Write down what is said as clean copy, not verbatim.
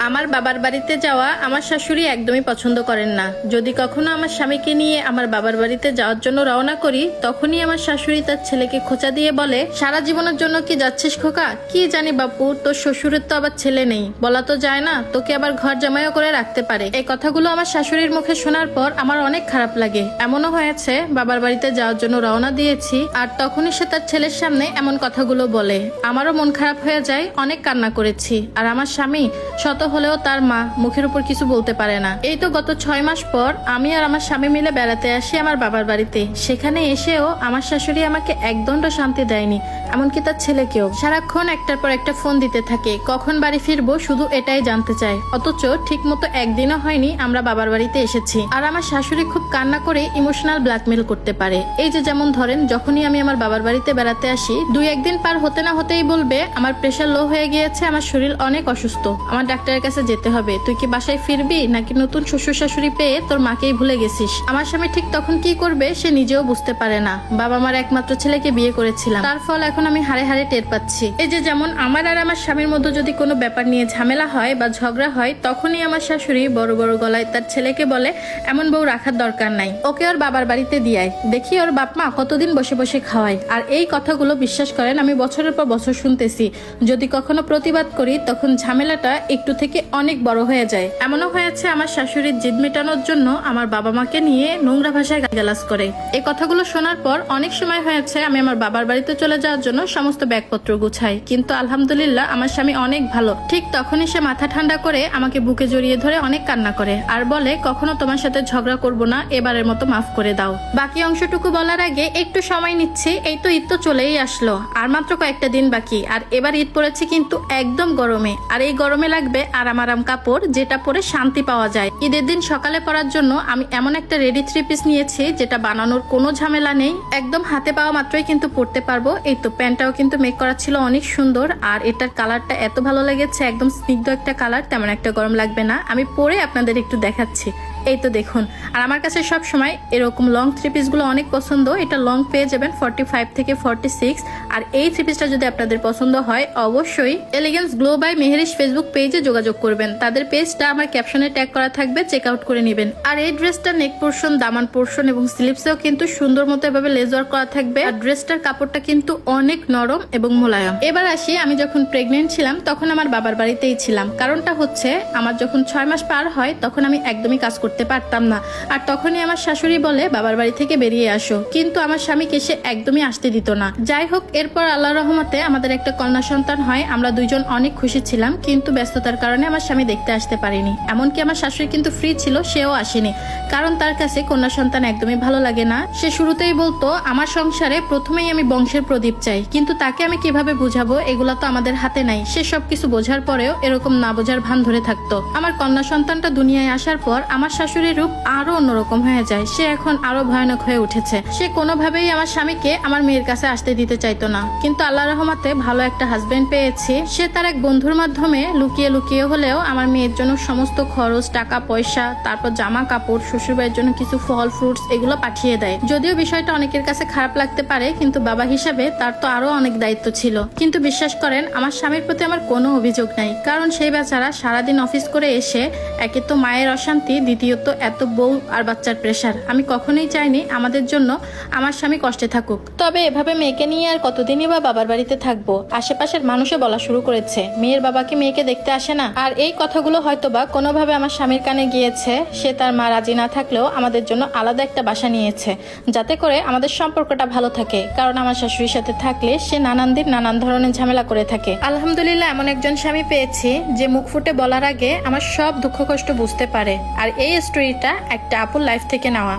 আমার বাবার বাড়িতে যাওয়া আমার শাশুড়ি একদমই পছন্দ করেন না। যদি কখনো আমার স্বামীকে নিয়ে আমার বাবার বাড়িতে যাওয়ার জন্য রওনা করি, তখনই আমার শাশুড়ি তার ছেলেকে খোঁচা দিয়ে বলে, সারা জীবনের জন্য কি যাচ্ছিস খোকা? কি জানি বাপু, তোর শ্বশুরের তো আবার ছেলে নেই, বলা তো যায় না, তোকে আবার ঘর জামাইও করে রাখতে পারে। এই কথাগুলো আমার শাশুড়ির মুখে শোনার পর আমার অনেক খারাপ লাগে। এমনও হয়েছে বাবার বাড়িতে যাওয়ার জন্য রওনা দিয়েছি, আর তখনই সে তার ছেলের সামনে এমন কথাগুলো বলে। আমারও মন খারাপ হয়ে যায়, অনেক কান্না করেছি। আর আমার স্বামী শত হলেও তার মা, মুখের উপর কিছু বলতে পারে না। এই তো গত 6 মাস পর আমি আর আমার স্বামী মিলে বেড়াতে আসি আমার বাবার বাড়িতে। সেখানে এসেও আমার শাশুড়ি আমাকে একদণ্ড শান্তি দেয়নি, এমনকি তার ছেলেকেও। সারাক্ষণ একটার পর একটা ফোন দিতে থাকে, কখন বাড়ি ফিরবো শুধু এটাই জানতে চায়। অথচ ঠিক মতো একদিনও হয়নি আমরা বাবার বাড়িতে এসেছি। আর আমার শাশুড়ি খুব কান্না করে ইমোশনাল ব্ল্যাকমেল করতে পারে। এই যে যেমন ধরেন, যখনই আমি আমার বাবার বাড়িতে বেড়াতে আসি, 2-1 দিন পার হতে না হতেই বলবে, আমার প্রেশার লো হয়ে গিয়েছে, আমার শরীর অনেক অসুস্থ, আমার ডাক্তারের কাছে যেতে হবে, তুই কি বাসায় ফিরবি নাকি নতুন শ্বশুর শাশুড়ি পেয়ে তোর মাকেই ভুলে গেছিস। আমার স্বামী ঠিক তখন কি করবে সে নিজেও বুঝতে পারে না। বাবা মার একমাত্র ছেলেকে বিয়ে করেছিলাম, তার ফল এখন আমি হাড়ে হাড়ে টের পাচ্ছি। এই যে যেমন আমার আর আমার স্বামীর মধ্যে যদি কোনো ব্যাপার নিয়ে ঝামেলা হয় বা ঝগড়া হয়, তখনই আমার শাশুড়ি বড় বড় গলায় তার ছেলেকে বলে, এমন বউ রাখার দরকার নাই, ওকে ওর বাবার বাড়িতে দিয়ায়, দেখি ওর বাপ মা কতদিন বসে বসে খাওয়ায়। আর এই কথাগুলো বিশ্বাস করেন আমি বছরের পর বছর শুনতেছি। যদি কখনো প্রতিবাদ করি তখন ঝামেলাটা একটু থেকে অনেক বড় হয়ে যায়। এমনও হয়েছে আমার শাশুড়ির জিদ মেটানোর জন্য আমার বাবা মাকে নিয়ে নোংরা ভাষায় গালাজ করে। এই কথাগুলো শোনার পর অনেক সময় হয়েছে আমি আমার বাবার বাড়িতে চলে যাওয়ার জন্য সমস্ত ব্যাগপত্র গুছাই, কিন্তু আলহামদুলিল্লাহ আমার স্বামী অনেক ভালো। ঠিক তখনই সে মাথা ঠান্ডা করে আমাকে বুকে জড়িয়ে ধরে অনেক কান্না করে আর বলে, কখনো তোমার সাথে ঝগড়া করব না, এবারের মতো মাফ করে দাও। বাকি অংশটুকু বলার আগে একটু সময় নিচ্ছি। এই তো ঈদ তো চলেই আসলো, আর মাত্র কয়েকটা দিন বাকি। আর এবার ঈদ পড়েছে কিন্তু একদম গরমে, আর এই গরমে লাগবে আরাম আরাম কাপড়, যেটা পরে শান্তি পাওয়া যায়। ঈদের দিন সকালে পরার জন্য আমি এমন একটা রেডি 3 পিস নিয়েছি, যেটা বানানোর কোনো ঝামেলা নেই, একদম হাতে পাওয়া মাত্রই কিন্তু পরতে পারবো। এই তো প্যান্টটাও কিন্তু মেক করা ছিল অনেক সুন্দর, আর এটার কালারটা এত ভালো লেগেছে, একদম স্নিগ্ধ একটা কালার, তেমন একটা গরম লাগবে না। আমি পরে আপনাদের একটু দেখাচ্ছি। এই তো দেখুন। আর আমার কাছে সব সময় এরকম লং 3 পিস গুলো অনেক পছন্দ। এটা লং পেয়ে যাবেন 45 থেকে 46। আর এই 3 পিসটা যদি আপনাদের পছন্দ হয়, অবশ্যই এলিগেন্স গ্লো বাই মেহেরিশ ফেসবুক পেজে যোগাযোগ করবেন। তাদের পেজটা আমার ক্যাপশনে ট্যাগ করা থাকবে, চেক আউট করে নেবেন। আর এই ড্রেসটা নেক পোর্শন, দামান পোর্শন এবং স্লিভসেও কিন্তু সুন্দর মতো এভাবে লেস ওয়ার্ক করা থাকবে। আর ড্রেসটার কাপড়টা কিন্তু অনেক নরম এবং মোলায়েম। এবার আসি, আমি যখন প্রেগনেন্ট ছিলাম তখন আমার বাবার বাড়িতেই ছিলাম। কারণটা হচ্ছে, আমার যখন 6 মাস পার হয় তখন আমি একদমই কাজ করতে পারতাম না। আর তখনই আমার শাশুড়ি বলে, বাবার বাড়ি থেকে বেরিয়ে আসো, কিন্তু আমার স্বামীকে সে একদমই আসতে দিত না। যাই হোক, এরপর আল্লাহর রহমতে আমাদের একটা কন্যা সন্তান হয়। আমরা দুইজন অনেক খুশি ছিলাম, কিন্তু ব্যস্ততার কারণে আমার স্বামী দেখতে আসতে পারেনি। এমনকি আমার শাশুড়ি কিন্তু ফ্রি ছিল, সেও আসেনি, কারণ তার কাছে কন্যা সন্তান একদমই ভালো লাগে না। সে শুরুতেই বলতো, আমার সংসারে প্রথমেই আমি বংশের প্রদীপ চাই, কিন্তু তাকে আমি কিভাবে বুঝাবো, এগুলা তো আমাদের হাতে নাই। সে সবকিছু বোঝার পরেও এরকম না বোঝার ভান ধরে থাকতো। আমার কন্যা সন্তানটা দুনিয়ায় আসার পর আমার শাশুড়ির রূপ আরো অন্যরকম হয়ে যায়। সে এখন আরো ভয়ানক হয়ে উঠেছে। সে কোনোভাবেই আমার স্বামীকে আমার মেয়ের কাছে আসতে দিতে চাইতো না, কিন্তু আল্লাহ রহমতে ভালো একটা হাজবেন্ড পেয়েছি। সে তার এক বন্ধুর মাধ্যমে লুকিয়ে লুকিয়ে হলেও আমার মেয়ের জন্য সমস্ত খরচ, টাকা পয়সা, তারপর জামা কাপড়, শ্বশুরবাড়ির জন্য কিছু ফল ফ্রুটস এগুলো পাঠিয়ে দেয়। যদিও বিষয়টা অনেকের কাছে খারাপ লাগতে পারে, কিন্তু বাবা হিসাবে তার তো আরো অনেক দায়িত্ব ছিল। কিন্তু বিশ্বাস করেন, আমার স্বামীর প্রতি আমার কোনো অভিযোগ নাই, কারণ সেই বেচারা সারাদিন অফিস করে এসে একে তো মায়ের অশান্তি, দ্বিতীয়ত এত বউ আর বাচ্চার প্রেশার। আমি কখনোই চাইনি আমাদের জন্য আমার স্বামী কষ্টে থাকুক। তবে এভাবে মেয়েকে নিয়ে আর কতদিনই বা বাবার বাড়িতে থাকবো। আশেপাশের মানুষে বলা শুরু করেছে, মেয়ের বাবাকে মেয়েকে দেখতে আসে না। আর এই কথাগুলো হয়তোবা কোনোভাবে আমার স্বামীর কানে গিয়েছে। সে তার মা রাজি না থাকলেও আমাদের জন্য আলাদা একটা বাসা নিয়েছে, যাতে করে আমাদের সম্পর্কটা ভালো থাকে। কারণ আমার শাশুড়ির সাথে থাকলে সে নানান দিন নানান ধরনের ঝামেলা করে থাকে। আলহামদুলিল্লাহ এমন একজন স্বামী পেয়েছি যে মুখ ফুটে বলার আগে আমার সব দুঃখ কষ্ট বুঝতে পারে। আর এই স্টোরিটা একটা আপুর লাইফ থেকে নেওয়া।